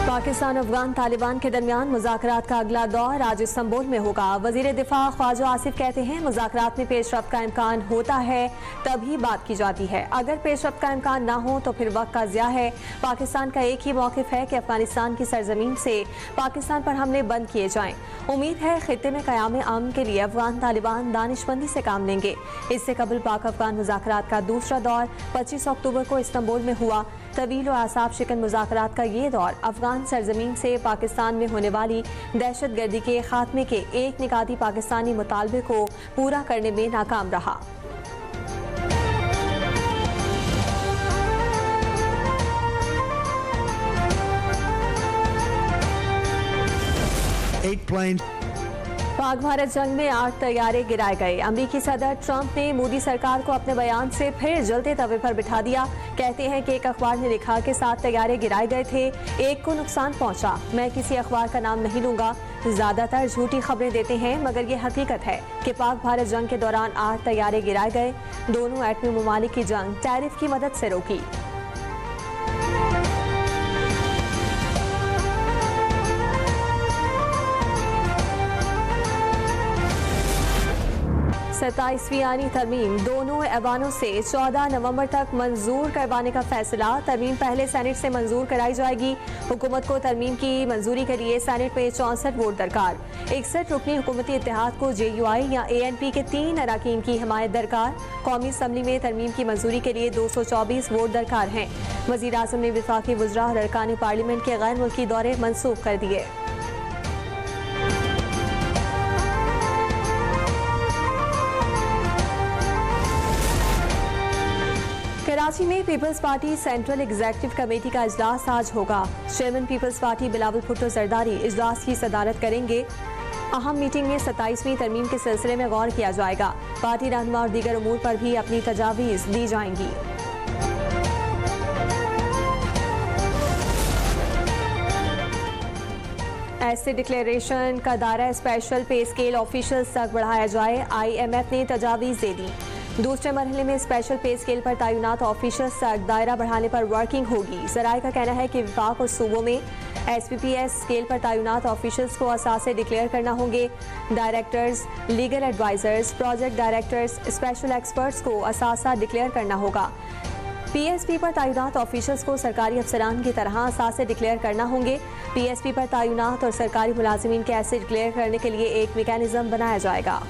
पाकिस्तान अफगान तालिबान के दरमियान मुज़ाकरात का अगला दौर आज इस्तांबुल में होगा। वज़ीर दिफा ख्वाजा आसिफ कहते हैं मुज़ाकरात में पेशरफ्त का इम्कान होता है तभी बात की जाती है, अगर पेशरफ्त का इम्कान ना हो तो फिर वक्त का ज़िया है। पाकिस्तान का एक ही मौक़िफ़ है कि अफगानिस्तान की सरजमीन से पाकिस्तान पर हमले बंद किए जाएँ। उम्मीद है खित्ते में क़याम अमन के लिए अफगान तालिबान दानिशमंदी से काम लेंगे। इससे कबल पाक अफगान मुज़ाकरात का दूसरा दौर 25 अक्टूबर को इस्तांबुल में हुआ। तवील और आसाब शिकन मुज़ाकरात का ये दौर अफगान सरजमीन से पाकिस्तान में होने वाली दहशत गर्दी के खात्मे के एक निकाती पाकिस्तानी मुतालबे को पूरा करने में नाकाम रहा। पाक भारत जंग में 8 तैयारे गिराए गए। अमरीकी सदर ट्रंप ने मोदी सरकार को अपने बयान से फिर जलते तवे पर बिठा दिया। कहते हैं कि एक अखबार ने लिखा कि 7 तैयारे गिराए गए थे, एक को नुकसान पहुंचा। मैं किसी अखबार का नाम नहीं लूंगा। ज्यादातर झूठी खबरें देते हैं, मगर ये हकीकत है कि पाक भारत जंग के दौरान 8 तैयारे गिराए गए। दोनों एटमी ममालिक की जंग टैरिफ की मदद से रोकी। सत्ताईसवीं आईनी तरमीम दोनों ऐवानों से 14 नवंबर तक मंजूर करवाने का फैसला। तरमीम पहले सेनेट से मंजूर कराई जाएगी। हुकूमत को तरमीम की मंजूरी के लिए सेनेट में 64 वोट दरकार। 61 रुकनी हुकूमती इत्तेहाद को JUI या ANP के 3 अराकीन की हिमायत दरकार। कौमी असम्बली में तरमीम की मंजूरी के लिए 224 वोट दरकार हैं। वज़ीर आज़म ने वफाकी वज़रा और अरकान पार्लियामेंट के गैर मुल्की दौरे मनसूख कर दिए। कराची में People's Party central executive committee का इजलास आज होगा। Chairman People's Party Bilawal Bhutto Zardari इजलास की सदारत करेंगे। अहम मीटिंग में 27वीं तरमीम के सिलसिले में गौर किया जाएगा। पार्टी रहनुमा और दीगर उमूर पर भी अपनी तजावीज़ दी जाएंगी। ऐसे डिक्लेरेशन का दायरा स्पेशल पे स्केल ऑफिशियल्स तक बढ़ाया जाए। IMF ने तजावीज़ दे दी। दूसरे मरहले में स्पेशल पे स्केल पर तैनात ऑफिशियल्स तक दायरा बढ़ाने पर वर्किंग होगी। ज़राए का कहना है कि विफाक और सूबों में SPPS स्केल पर तैनात ऑफिशियल्स को असासे डिक्लेयर करना होंगे। Directors, legal advisers, project directors, special experts को असासा डिक्लेयर करना होगा। PSP पर तैनात ऑफिशियल्स को सरकारी अफसरान की तरह असासे डिक्लेयर करना होंगे। PSP पर तैनात और सरकारी मुलाजिमीन के ऐसे डिक्लेयर करने के लिए एक मैकेनिज्म बनाया जाएगा।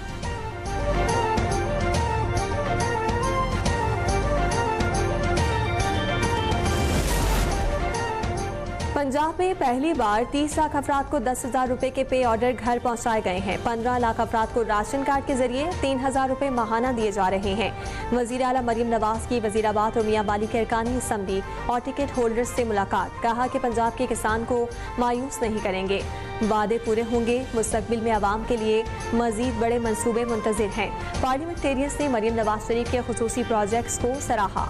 पंजाब में पहली बार 30 लाख अफराद को 10,000 रुपए के पे ऑर्डर घर पहुंचाए गए हैं। 15 लाख अफराद को राशन कार्ड के जरिए 3,000 रुपए माहाना दिए जा रहे हैं। वज़ीर आला मरियम नवाज की वज़ीराबाद और मियांबाली के अरकानी असम्बली और टिकट होल्डर्स से मुलाकात। कहा कि पंजाब के किसान को मायूस नहीं करेंगे, वादे पूरे होंगे। मुस्तकबिल में आवाम के लिए मजीद बड़े मंसूबे मुंतज़िर हैं। पार्लियामेंटेरियंस ने मरियम नवाज शरीफ के खुसूसी प्रोजेक्ट्स को सराहा।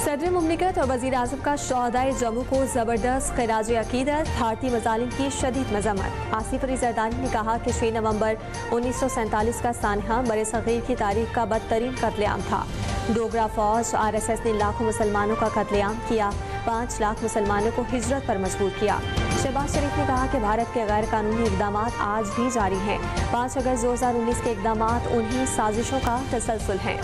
सदर मुमलिकत और वज़ीर आज़म का शोहदाए जम्मू को ज़बरदस्त खिराज अकीदत। भारतीय मज़ालिम की शदीद मज़म्मत। आसिफ अली ज़रदारी ने कहा कि 6 नवंबर 1947 का सानहा बरे-सग़ीर की तारीख का बदतरीन कत्लेआम था। डोगरा फौज RSS ने लाखों मुसलमानों का कत्लेआम किया। 5 लाख मुसलमानों को हिजरत पर मजबूर किया। शहबाज शरीफ ने कहा कि भारत के गैर कानूनी इक़दाम आज भी जारी हैं। 5 अगस्त 2019 के इक़दाम उन्हीं साजिशों का तसलसल हैं।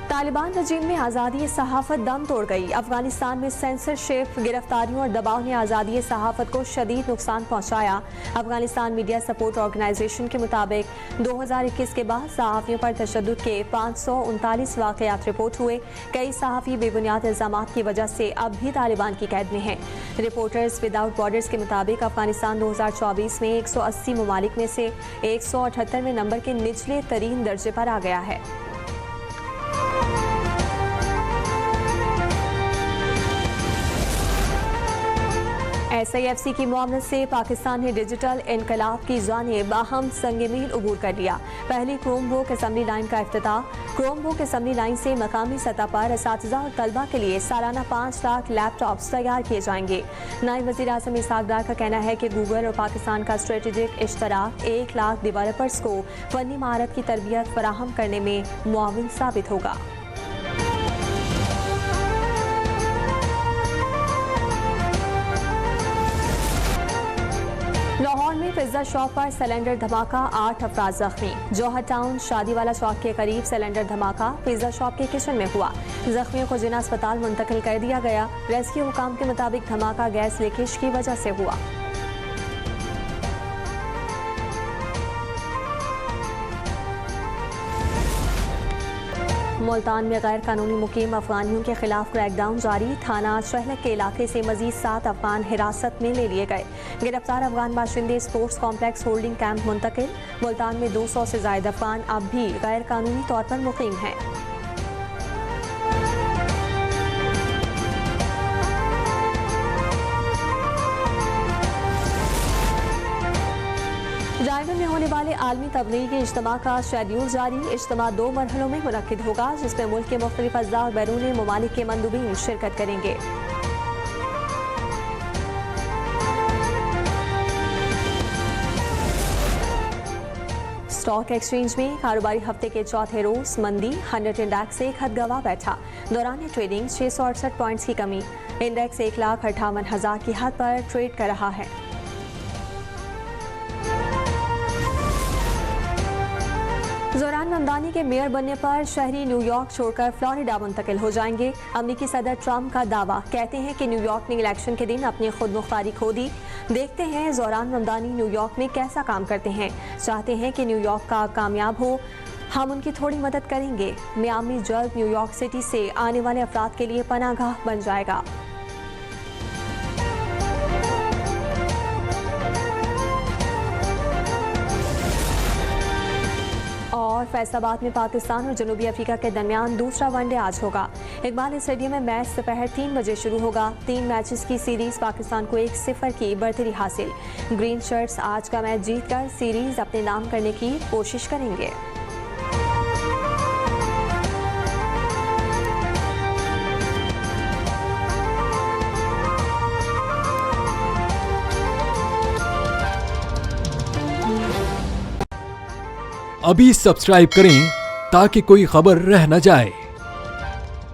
तालिबान रजीम में आज़ादी सहाफ़त दम तोड़ गई। अफगानिस्तान में सेंसरशिप, गिरफ्तारियों और दबाव ने आज़ादी सहाफ़त को शदीद नुकसान पहुँचाया। अफगानिस्तान मीडिया सपोर्ट ऑर्गेनाइजेशन के मुताबिक 2021 के बाद सहाफ़ियों पर तशद्दुद के 539 वाक़यात रिपोर्ट हुए। कई सहाफ़ी बेबुनियाद इल्ज़ामात की वजह से अब भी तालिबान की कैद में हैं। रिपोर्टर्स विदाउट बॉर्डर्स के मुताबिक अफगानिस्तान 2024 में 180 ममालिक में से 178वें नंबर के निचले तरीन दर्जे पर आ गया है। SIFC की मुआवनत से पाकिस्तान ने डिजिटल इनकलाब की जानिब अहम संग मील अबूर कर लिया। पहली क्रोमबुक असेंबली लाइन का इफ्तिताह। क्रोमबुक असेंबली लाइन से मकामी सतह पर असातिज़ा और तलबा के लिए सालाना 5 लाख लैपटॉप्स तैयार किए जाएंगे। नायब वज़ीर आज़म इसहाक डार का कहना है कि गूगल और पाकिस्तान का स्ट्रेटेजिक इश्तराक 1 लाख डेवलपर्स को फनी महारत की तरबियत फराहम करने में मुआविन साबित होगा। लाहौर में पिज्जा शॉप पर सिलेंडर धमाका, 8 अफराद जख्मी। जौहर टाउन शादीवाला चौक के करीब सिलेंडर धमाका पिज्जा शॉप के किचन में हुआ। जख्मियों को जिला अस्पताल मुंतकिल कर दिया गया। रेस्क्यू हुकाम के मुताबिक धमाका गैस लीकेज की वजह से हुआ। मुल्तान में गैर कानूनी मुकीम अफगानियों के खिलाफ क्रैकडाउन जारी। थाना शहलक के इलाके से मजीद 7 अफगान हिरासत में ले लिए गए। गिरफ्तार अफगान बाशिंदे स्पोर्ट्स कॉम्प्लेक्स होल्डिंग कैंप मुंतकिल। मुल्तान में 200 से ज्यादा अफगान अब भी गैर कानूनी तौर पर मुकीम हैं। जायमन में होने वाले आलमी तबलीगी इज्तिमा का शेड्यूल जारी। इज्तिमा 2 मरहलों में मुनक्किद होगा, जिसमें मुल्क के मुख्तलिफ अज़्ज़ा और बैरून ममालिक के मंदूबीन शिरकत करेंगे। स्टॉक एक्सचेंज में कारोबारी हफ्ते के चौथे रोज मंदी। 100 इंडेक्स एक हद गवा बैठा। दौरान ट्रेडिंग 668 पॉइंट्स की कमी। इंडेक्स 1,58,000 की हद पर ट्रेड कर रहा है। जोरान ममदानी के मेयर बनने पर शहरी न्यूयॉर्क छोड़कर फ्लोरिडा मुंतकिल हो जाएंगे। अमेरिकी सदर ट्रंप का दावा। कहते हैं कि न्यूयॉर्क ने इलेक्शन के दिन अपनी खुद मुख्तारी खो दी। देखते हैं जोरान ममदानी न्यूयॉर्क में कैसा काम करते हैं। चाहते हैं कि न्यूयॉर्क का कामयाब हो, हम उनकी थोड़ी मदद करेंगे। मियामी जल्द न्यूयॉर्क सिटी से आने वाले अफराद के लिए पनाहगाह बन जाएगा। और फैसलाबाद में पाकिस्तान और जनूबी अफ्रीका के दरमियान दूसरा वनडे आज होगा। इकबाल स्टेडियम में मैच दोपहर 3 बजे शुरू होगा। 3 मैचेस की सीरीज पाकिस्तान को 1-0 की बढ़तरी हासिल। ग्रीन शर्ट्स आज का मैच जीतकर सीरीज अपने नाम करने की कोशिश करेंगे। अभी सब्सक्राइब करें ताकि कोई खबर रह न जाए।